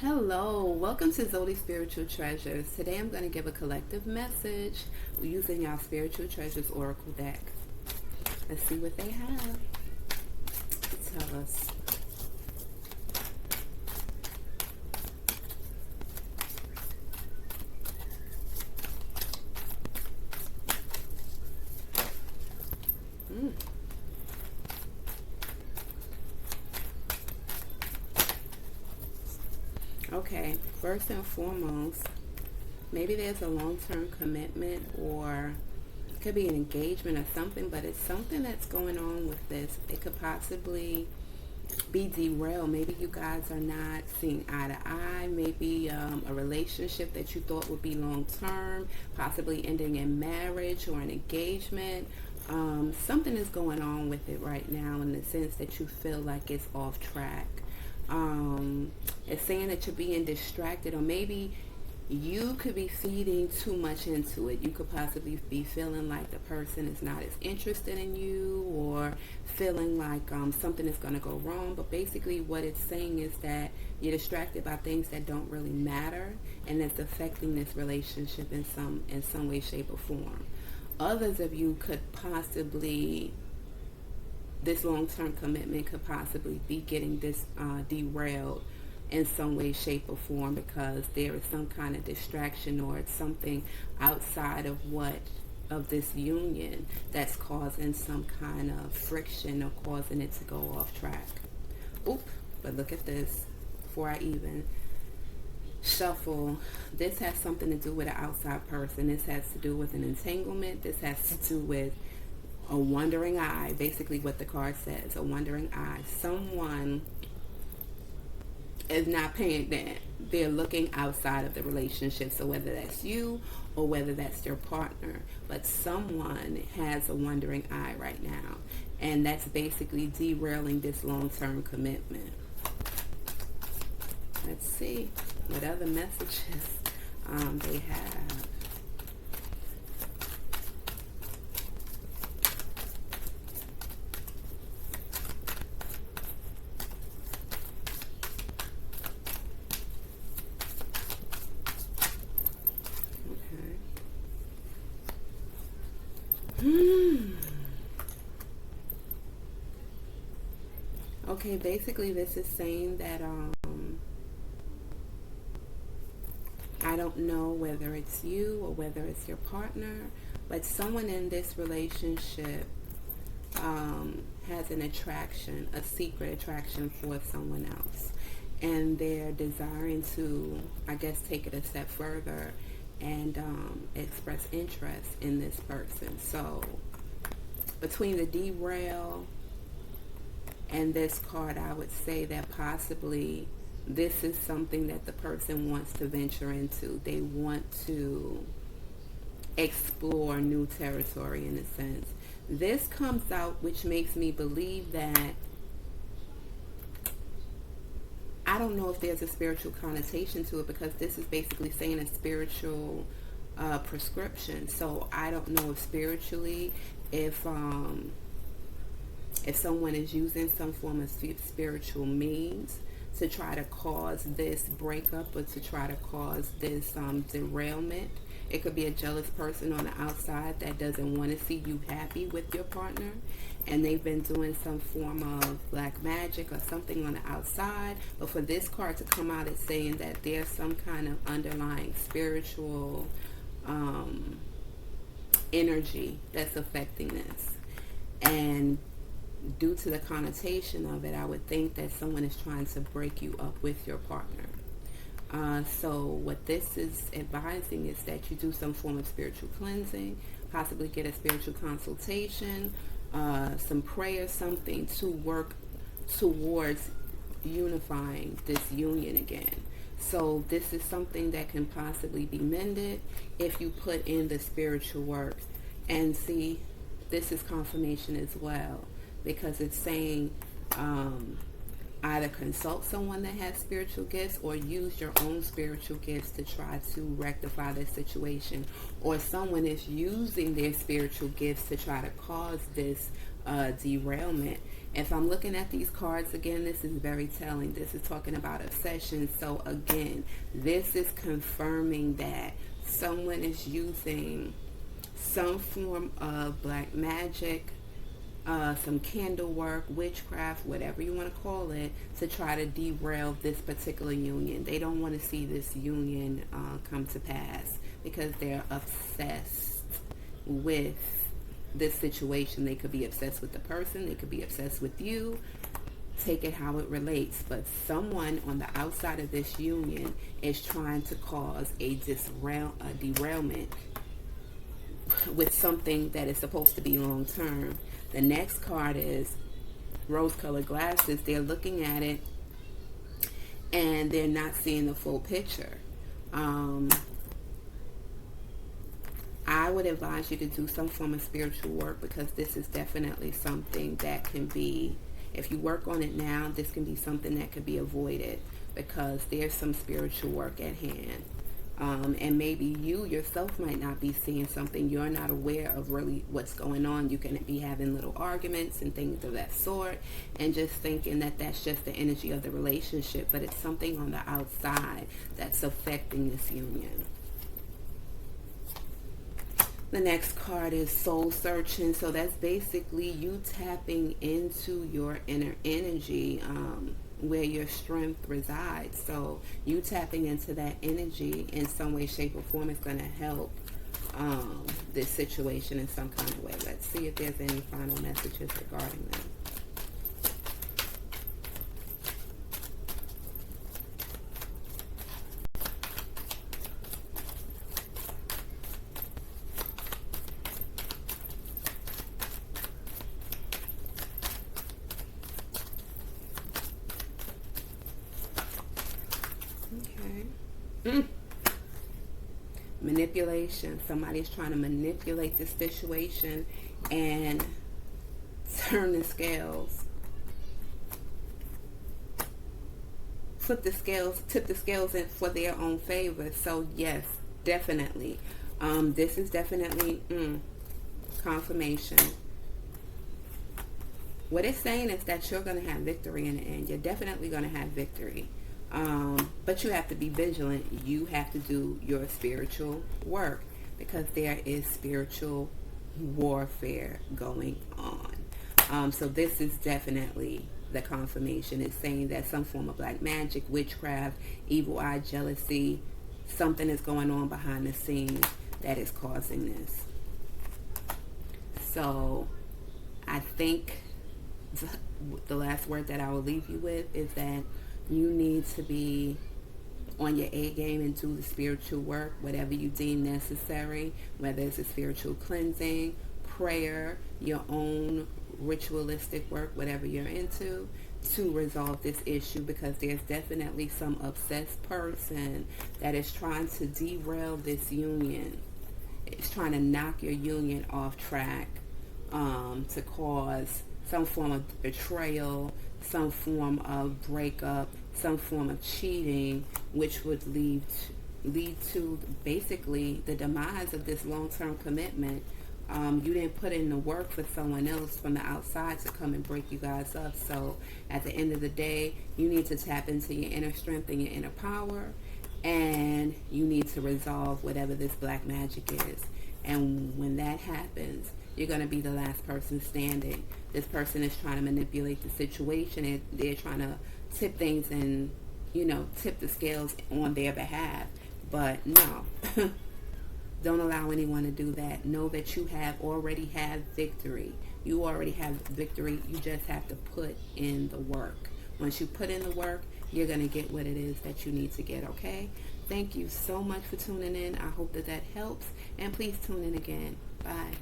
Hello, welcome to Zodi Spiritual Treasures. Today I'm going to give a collective message using our Spiritual Treasures Oracle deck. Let's see what they have to tell us. Okay, first and foremost, maybe there's a long-term commitment, or it could be an engagement or something, but it's something that's going on with this. It could possibly be derailed. Maybe you guys are not seeing eye to eye. Maybe a relationship that you thought would be long-term, possibly ending in marriage or an engagement. Something is going on with it right now in the sense that you feel like it's off track. It's saying that you're being distracted, or maybe you could be feeding too much into it. You could possibly be feeling like the person is not as interested in you, or feeling like something is going to go wrong. But basically what it's saying is that you're distracted by things that don't really matter, and that's affecting this relationship in some way, shape, or form. Others of you could possibly, this long-term commitment could possibly be getting this derailed in some way, shape, or form, because there is some kind of distraction, or it's something outside of this union that's causing some kind of friction or causing it to go off track. Oop, but look at this. Before I even shuffle, this has something to do with an outside person. This has to do with an entanglement. This has to do with a wandering eye. Basically what the card says, a wandering eye. Someone is not paying that. They're looking outside of the relationship. So whether that's you or whether that's your partner, but someone has a wandering eye right now, and that's basically derailing this long-term commitment. Let's see what other messages they have. Okay, basically this is saying that I don't know whether it's you or whether it's your partner, but someone in this relationship has an attraction, a secret attraction for someone else, and they're desiring to, I guess, take it a step further and express interest in this person. So between the derail and this card, I would say that possibly this is something that the person wants to venture into. They want to explore new territory in a sense. This comes out, which makes me believe that, I don't know if there's a spiritual connotation to it, because this is basically saying a spiritual prescription. So I don't know if spiritually, if someone is using some form of spiritual means to try to cause this breakup, or to try to cause this derailment. It could be a jealous person on the outside that doesn't want to see you happy with your partner, and they've been doing some form of black magic or something on the outside. But for this card to come out, it's saying that there's some kind of underlying spiritual energy that's affecting this. And due to the connotation of it, I would think that someone is trying to break you up with your partner. So what this is advising is that you do some form of spiritual cleansing, possibly get a spiritual consultation, some prayer, something to work towards unifying this union again. So this is something that can possibly be mended if you put in the spiritual work. And see, this is confirmation as well, because it's saying either consult someone that has spiritual gifts, or use your own spiritual gifts to try to rectify this situation, or someone is using their spiritual gifts to try to cause this derailment. If I'm looking at these cards again, this is very telling. This is talking about obsession. So again, this is confirming that someone is using some form of black magic, some candle work, witchcraft, whatever you want to call it, to try to derail this particular union. They don't want to see this union come to pass because they're obsessed with this situation. They could be obsessed with the person, they could be obsessed with you. Take it how it relates, but someone on the outside of this union is trying to cause a derailment with something that is supposed to be long term. The next card is rose-colored glasses. They're looking at it and they're not seeing the full picture. I would advise you to do some form of spiritual work, because this is definitely something that can be, if you work on it now, this can be something that could be avoided, because there's some spiritual work at hand. And maybe you yourself might not be seeing something. You're not aware of really what's going on. You can be having little arguments and things of that sort and just thinking that that's just the energy of the relationship, but it's something on the outside that's affecting this union. The next card is soul searching. So that's basically you tapping into your inner energy, where your strength resides. So you tapping into that energy in some way, shape, or form is going to help this situation in some kind of way. Let's see if there's any final messages regarding that. Manipulation. Somebody's trying to manipulate the situation and turn the scales. Flip the scales, tip the scales in for their own favor. So yes, definitely. This is definitely confirmation. What it's saying is that you're going to have victory in the end. You're definitely going to have victory. But you have to be vigilant. You have to do your spiritual work, because there is spiritual warfare going on. So this is definitely the confirmation. It's saying that some form of black magic, witchcraft, evil eye, jealousy, something is going on behind the scenes that is causing this. So I think the last word that I will leave you with is that you need to be on your A game and do the spiritual work, whatever you deem necessary, whether it's a spiritual cleansing, prayer, your own ritualistic work, whatever you're into, to resolve this issue, because there's definitely some obsessed person that is trying to derail this union. It's trying to knock your union off track, to cause some form of betrayal, some form of breakup, some form of cheating, which would lead to basically the demise of this long-term commitment. You didn't put in the work for someone else from the outside to come and break you guys up. So at the end of the day, you need to tap into your inner strength and your inner power, and you need to resolve whatever this black magic is. And when that happens, you're going to be the last person standing. This person is trying to manipulate the situation, and they're trying to tip things and, tip the scales on their behalf. But no, don't allow anyone to do that. Know that you already have victory. You already have victory. You just have to put in the work. Once you put in the work, you're going to get what it is that you need to get, okay? Thank you so much for tuning in. I hope that helps. And please tune in again. Bye.